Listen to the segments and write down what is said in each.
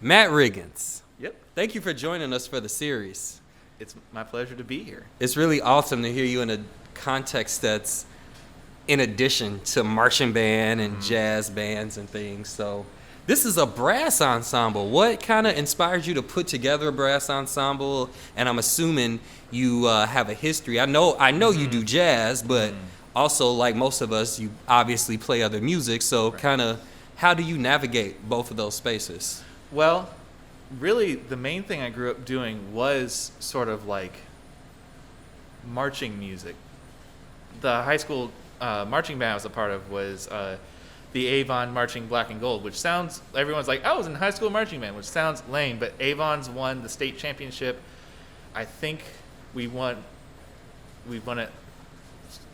Matt Riggen. Yep. Thank you for joining us for the series. It's my pleasure to be here. It's really awesome to hear you in a context that's in addition to marching band and jazz bands and things. So this is a brass ensemble. What kind of inspired you to put together a brass ensemble? And I'm assuming you have a history. I know you do jazz, but also, like most of us, you obviously play other music. So kind of how do you navigate both of those spaces? Well, really, the main thing I grew up doing was sort of like marching music. The high school marching band I was a part of was the Avon Marching Black and Gold, which sounds, everyone's like, I was in high school marching band, which sounds lame, but Avon's won the state championship. I think we won it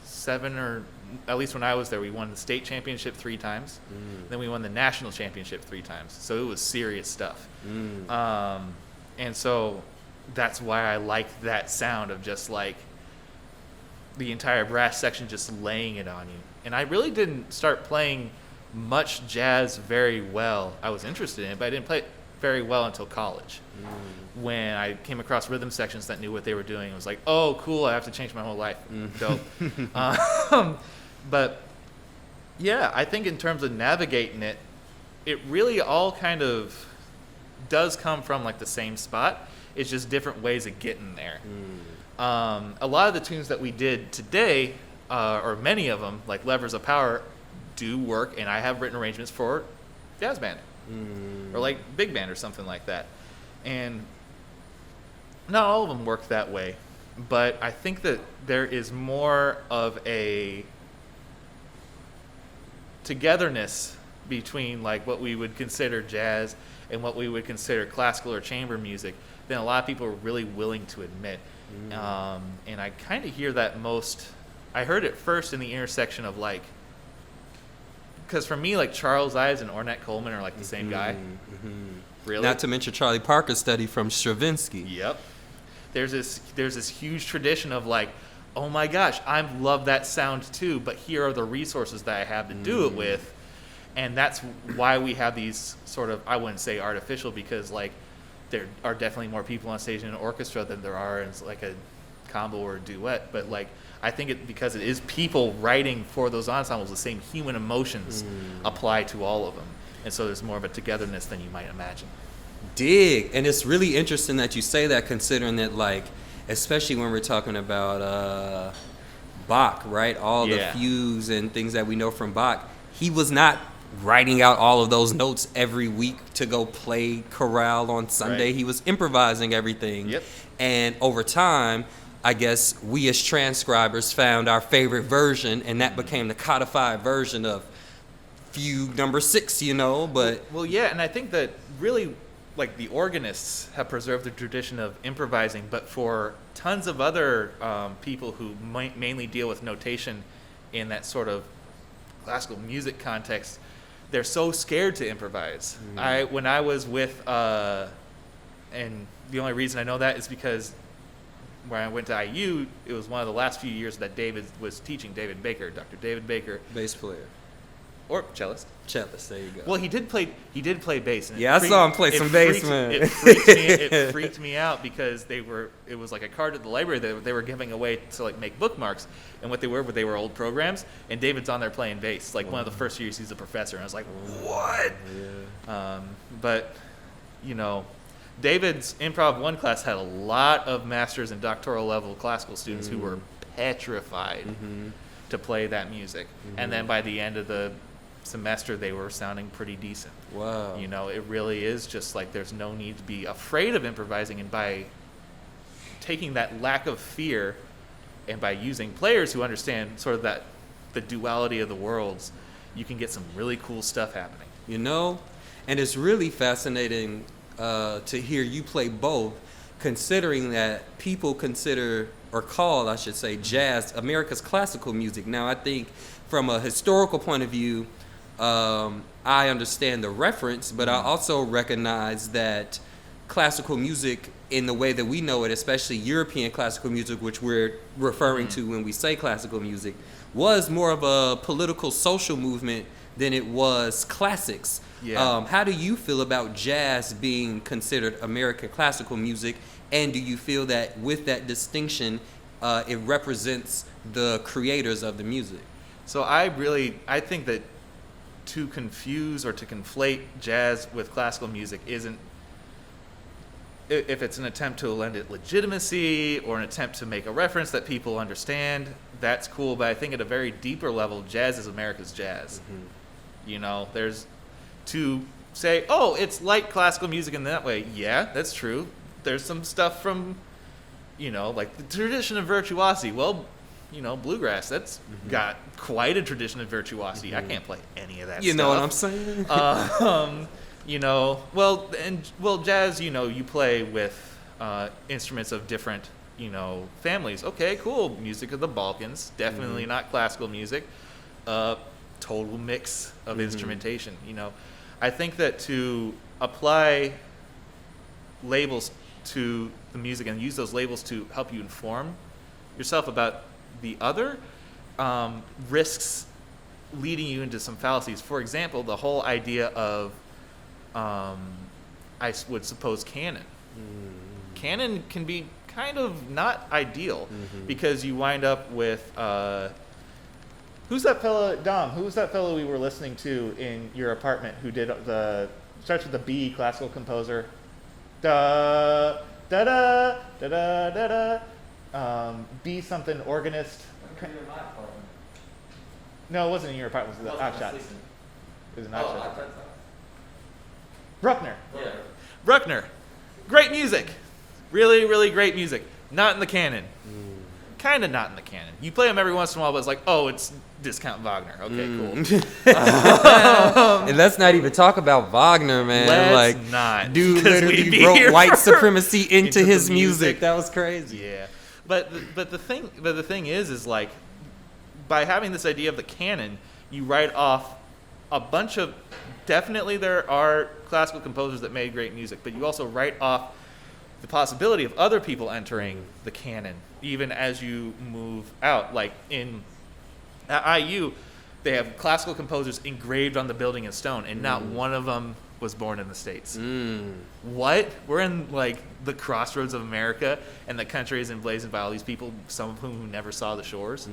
7, or at least when I was there, we won the state championship 3 times. Then we won the national championship 3 times. So it was serious stuff. And so that's why I like that sound of just like the entire brass section just laying it on you. And I really didn't start playing much jazz very well. I was interested in it, but I didn't play it very well until college. When I came across rhythm sections that knew what they were doing, it was like, oh, cool, I have to change my whole life. Dope. But yeah, I think in terms of navigating it, it really all kind of does come from like the same spot. It's just different ways of getting there. A lot of the tunes that we did today, or many of them, like Levers of Power, do work, and I have written arrangements for jazz band or like big band or something like that. And not all of them work that way, but I think that there is more of a togetherness between like what we would consider jazz and what we would consider classical or chamber music than a lot of people are really willing to admit. And I kind of hear that most I heard it first in the intersection of like, because for me, like Charles Ives and Ornette Coleman are like the same guy. Really? Not to mention Charlie Parker's study from Stravinsky. Yep. There's this huge tradition of like, oh my gosh, I love that sound too, but here are the resources that I have to do it with. And that's why we have these sort of, I wouldn't say artificial, because like there are definitely more people on stage in an orchestra than there are in like a combo or a duet. But like, I think because it is people writing for those ensembles, the same human emotions apply to all of them. And so there's more of a togetherness than you might imagine. Dig. And it's really interesting that you say that, considering that, like, especially when we're talking about Bach, right? All the fugues and things that we know from Bach. He was not writing out all of those notes every week to go play chorale on Sunday. Right. He was improvising everything. Yep. And over time, I guess we as transcribers found our favorite version, and that became the codified version of fugue number 6, you know. But well, yeah, and I think that really, like, the organists have preserved the tradition of improvising, but for tons of other people who mainly deal with notation in that sort of classical music context, they're so scared to improvise. When I was with, and the only reason I know that is because when I went to IU, it was one of the last few years that David was teaching, Dr. David Baker. Bass player. Or cellist. Cellist, there you go. Well, he did play bass. And yeah, I saw him play some bass, man. It freaked me out because it was like a card at the library that they were giving away to like make bookmarks, and what they were old programs, and David's on there playing bass, like one of the first years he's a professor, and I was like, what? Yeah. But, you know, David's Improv 1 class had a lot of master's and doctoral level classical students who were petrified to play that music, and then by the end of the semester they were sounding pretty decent. Wow. You know, it really is just like there's no need to be afraid of improvising, and by taking that lack of fear and by using players who understand sort of that the duality of the worlds, you can get some really cool stuff happening. You know, and it's really fascinating to hear you play both, considering that people consider, or call, I should say, jazz America's classical music. Now, I think from a historical point of view, I understand the reference, but I also recognize that classical music in the way that we know it, especially European classical music, which we're referring to when we say classical music, was more of a political social movement than it was classics. Yeah. How do you feel about jazz being considered American classical music, and do you feel that with that distinction, it represents the creators of the music? So I think that to confuse or to conflate jazz with classical music isn't, if it's an attempt to lend it legitimacy or an attempt to make a reference that people understand, that's cool. But I think at a very deeper level, jazz is America's jazz. You know, there's to say, oh, it's like classical music in that way. Yeah, that's true. There's some stuff from, you know, like the tradition of virtuosity. Well, you know, bluegrass, that's got quite a tradition of virtuosity. I can't play any of that stuff. You know what I'm saying? You know, jazz, you know, you play with instruments of different, you know, families. Okay, cool. Music of the Balkans, definitely not classical music. Total mix of instrumentation, you know. I think that to apply labels to the music and use those labels to help you inform yourself about the other risks leading you into some fallacies. For example, the whole idea of, I would suppose, canon. Canon can be kind of not ideal because you wind up with, who's that fella, Dom? Who was that fellow we were listening to in your apartment who did starts with the B, classical composer? Da, da, da, da, da, da, da. B something, organist. No, it wasn't in your apartment. It was the Odd Shots. It was an Odd Shots. Bruckner. Yeah. Bruckner. Great music. Really, really great music. Not in the canon. Kind of not in the canon. You play them every once in a while, but it's like, oh, it's discount Wagner. Okay, cool. And let's not even talk about Wagner, man. Let's not. Dude literally wrote white supremacy into his music. That was crazy. Yeah. But the thing is like, by having this idea of the canon, you write off a bunch of, definitely there are classical composers that made great music, but you also write off the possibility of other people entering the canon, even as you move out. Like at IU, they have classical composers engraved on the building in stone, and not one of them was born in the States. What? We're in like the crossroads of America, and the country is emblazoned by all these people, some of whom never saw the shores.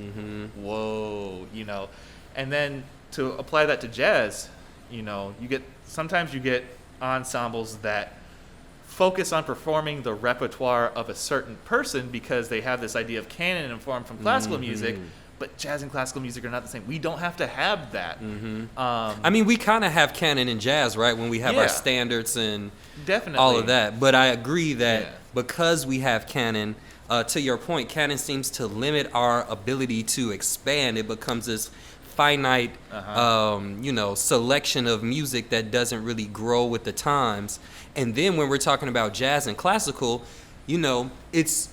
Whoa, you know. And then to apply that to jazz, you know, sometimes you get ensembles that focus on performing the repertoire of a certain person because they have this idea of canon informed from classical music. But jazz and classical music are not the same. We don't have to have that. I mean, we kind of have canon in jazz, right? When we have our standards and definitely all of that. But I agree that because we have canon, to your point, canon seems to limit our ability to expand. It becomes this finite, you know, selection of music that doesn't really grow with the times. And then when we're talking about jazz and classical, you know,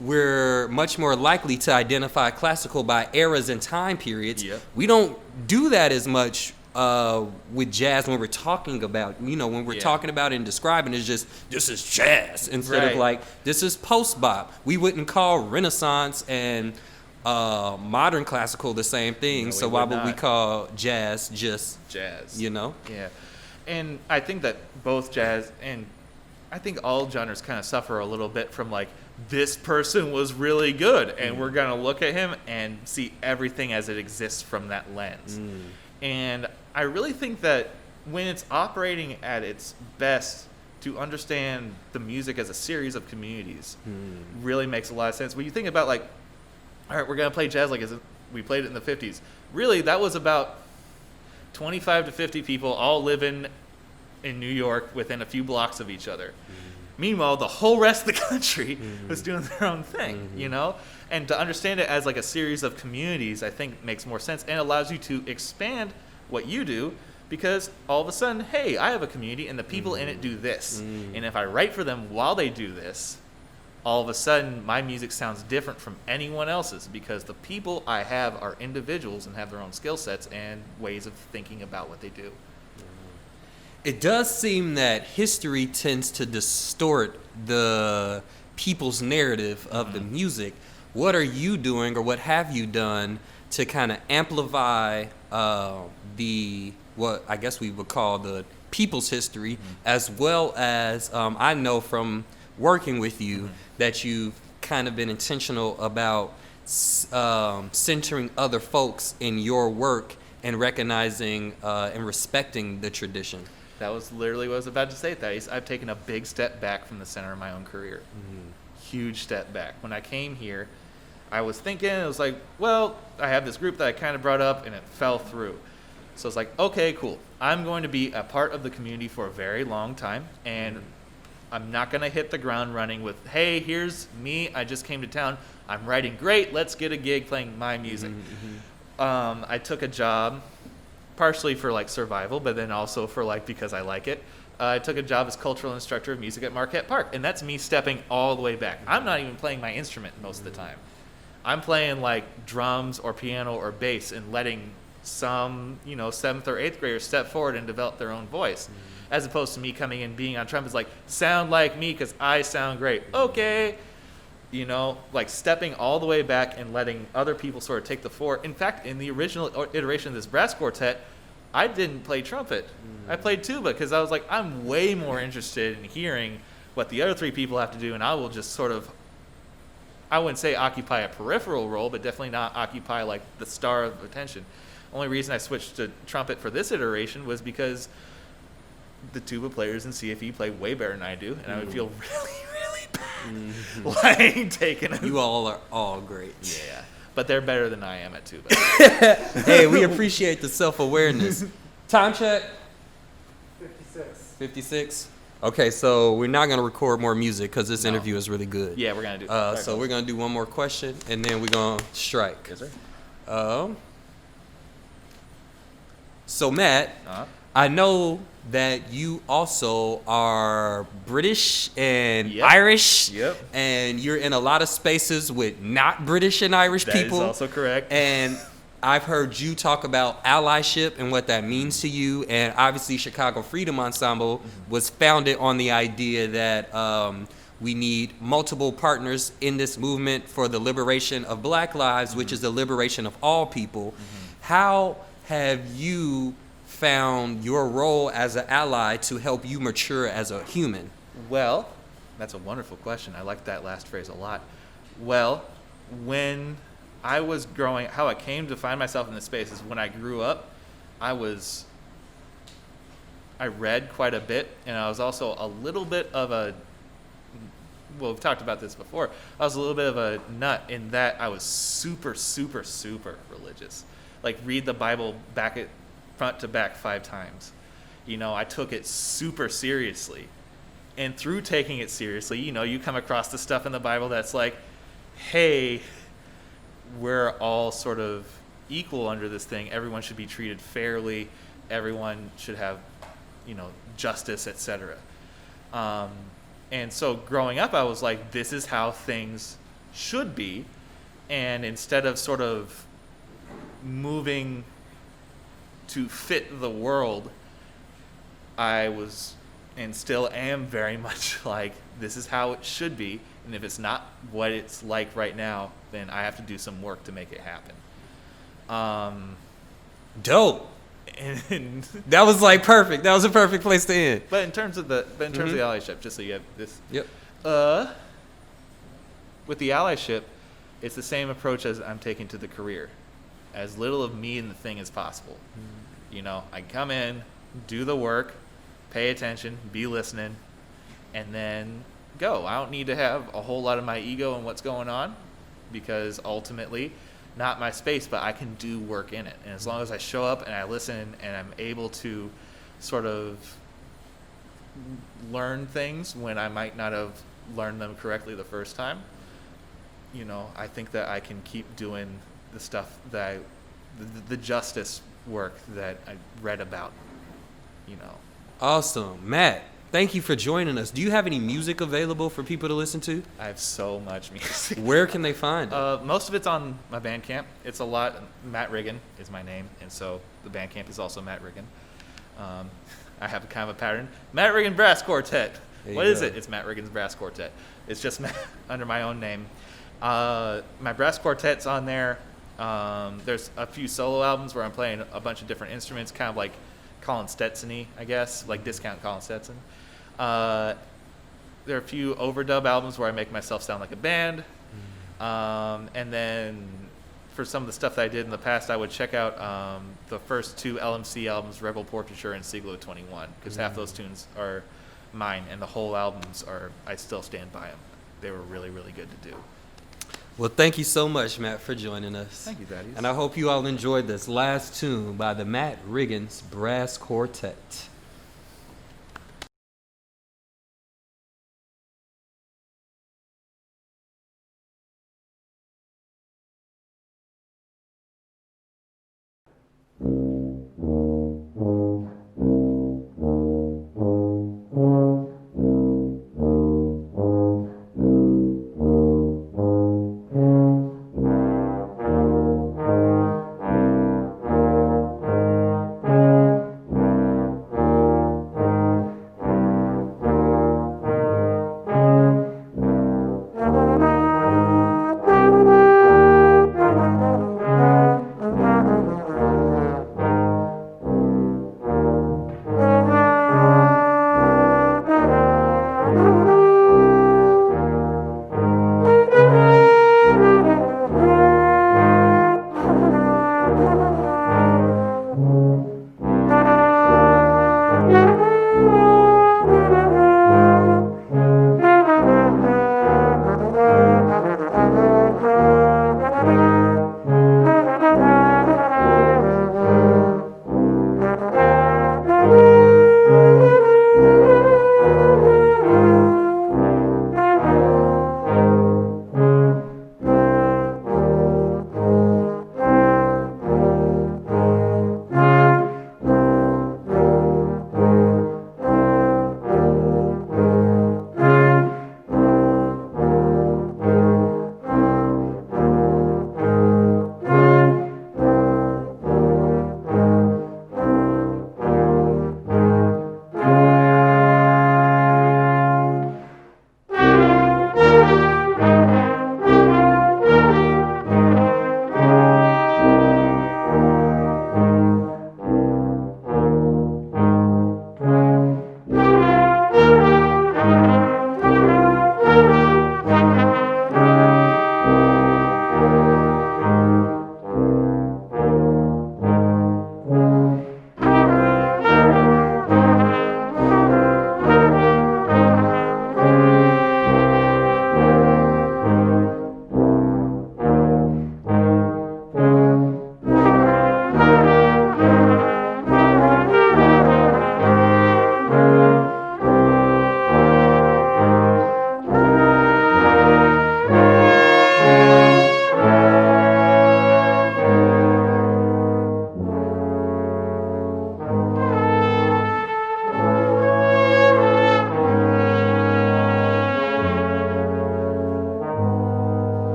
we're much more likely to identify classical by eras and time periods. We don't do that as much with jazz when we're talking about, you know, when we're talking about and describing, it's just, this is jazz, instead of like, this is post-bop. We wouldn't call Renaissance and modern classical the same thing, so why would we call jazz just jazz, you know? Yeah. And I think that both jazz and I think all genres kind of suffer a little bit from like, this person was really good, and we're going to look at him and see everything as it exists from that lens. And I really think that when it's operating at its best, to understand the music as a series of communities really makes a lot of sense. When you think about like, all right, we're going to play jazz like we played it in the 50s. Really, that was about 25 to 50 people all living in New York within a few blocks of each other. Meanwhile, the whole rest of the country was doing their own thing, you know? And to understand it as like a series of communities, I think makes more sense and allows you to expand what you do, because all of a sudden, hey, I have a community and the people in it do this. And if I write for them while they do this, all of a sudden my music sounds different from anyone else's, because the people I have are individuals and have their own skill sets and ways of thinking about what they do. It does seem that history tends to distort the people's narrative of the music. What are you doing, or what have you done to kind of amplify what I guess we would call the people's history, as well as I know from working with you that you've kind of been intentional about centering other folks in your work and recognizing and respecting the tradition. That was literally what I was about to say, Thais. I've taken a big step back from the center of my own career. Huge step back. When I came here, I was thinking, it was like, well, I have this group that I kind of brought up and it fell through. So it's like, okay, cool. I'm going to be a part of the community for a very long time, and I'm not going to hit the ground running with, hey, here's me. I just came to town. I'm writing great. Let's get a gig playing my music. I took a job partially for like survival, but then also for like because I like it. I took a job as cultural instructor of music at Marquette Park, and that's me stepping all the way back. I'm not even playing my instrument most of the time. I'm playing like drums or piano or bass and letting some, 7th or 8th graders step forward and develop their own voice, as opposed to me coming in being on trumpets like, sound like me because I sound great. Okay. Like stepping all the way back and letting other people sort of take the floor. In fact, in the original iteration of this brass quartet, I didn't play trumpet. I played tuba because I was like, I'm way more interested in hearing what the other three people have to do, and I will just sort of, I wouldn't say occupy a peripheral role, but definitely not occupy like the star of attention. Only reason I switched to trumpet for this iteration was because the tuba players in CFE play way better than I do, and I would feel really like taking a... You all are all great. Yeah, but they're better than I am at tuba. Hey, we appreciate the self-awareness. Time check. 56. Okay, so we're not going to record more music because this interview is really good. Yeah, we're going to do so we're going to do one more question, and then we're going to strike. Yes, sir. So, Matt, I know that you also are British and Irish, and you're in a lot of spaces with not British and Irish people. That is also correct. And I've heard you talk about allyship and what that means to you, and obviously Chicago Freedom Ensemble was founded on the idea that we need multiple partners in this movement for the liberation of Black lives, which is the liberation of all people. How have you found your role as an ally to help you mature as a human? Well, that's a wonderful question. I like that last phrase a lot. Well, when I was growing, how I came to find myself in this space is when I grew up, I read quite a bit, and I was also a little bit of a, well, we've talked about this before, I was a little bit of a nut in that I was super, super, super religious. Like, read the Bible front to back 5 times. You know, I took it super seriously. And through taking it seriously, you know, you come across the stuff in the Bible that's like, hey, we're all sort of equal under this thing. Everyone should be treated fairly. Everyone should have, you know, justice, etc. And so growing up, I was like, this is how things should be. And instead of sort of moving to fit the world, I was and still am very much like, this is how it should be, and if it's not what it's like right now, then I have to do some work to make it happen. Dope. And That was like perfect. That was a perfect place to end. but in terms of the allyship, just so you have this. Yep. With the allyship, it's the same approach as I'm taking to the career. As little of me in the thing as possible. You know, I come in, do the work, pay attention, be listening, and then go. I don't need to have a whole lot of my ego in what's going on, because ultimately, not my space, but I can do work in it. And as long as I show up and I listen and I'm able to sort of learn things when I might not have learned them correctly the first time, you know, I think that I can keep doing the stuff that the justice work that I read about, you know. Awesome. Matt, thank you for joining us. Do you have any music available for people to listen to? I have so much music. Where can they find it? Most of it's on my Bandcamp. It's a lot. Matt Riggen is my name, and so the Bandcamp is also Matt Riggen. I have a kind of a pattern. Matt Riggen Brass Quartet. What is it? It's Matt Riggen's Brass Quartet. It's just under my own name. My brass quartet's on there. There's a few solo albums where I'm playing a bunch of different instruments, kind of like Colin Stetson-y, I guess, like discount Colin Stetson. There are a few overdub albums where I make myself sound like a band. And then for some of the stuff that I did in the past, I would check out the first 2 LMC albums, Rebel Portraiture and Siglo 21, because half those tunes are mine, and the whole albums are, I still stand by them. They were really, really good to do. Well, thank you so much, Matt, for joining us. Thank you, Daddy. And I hope you all enjoyed this last tune by the Matt Riggen's Brass Quartet.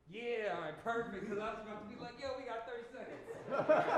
Yeah, all right, perfect. Because I was about to be like, yo, we got 30 seconds.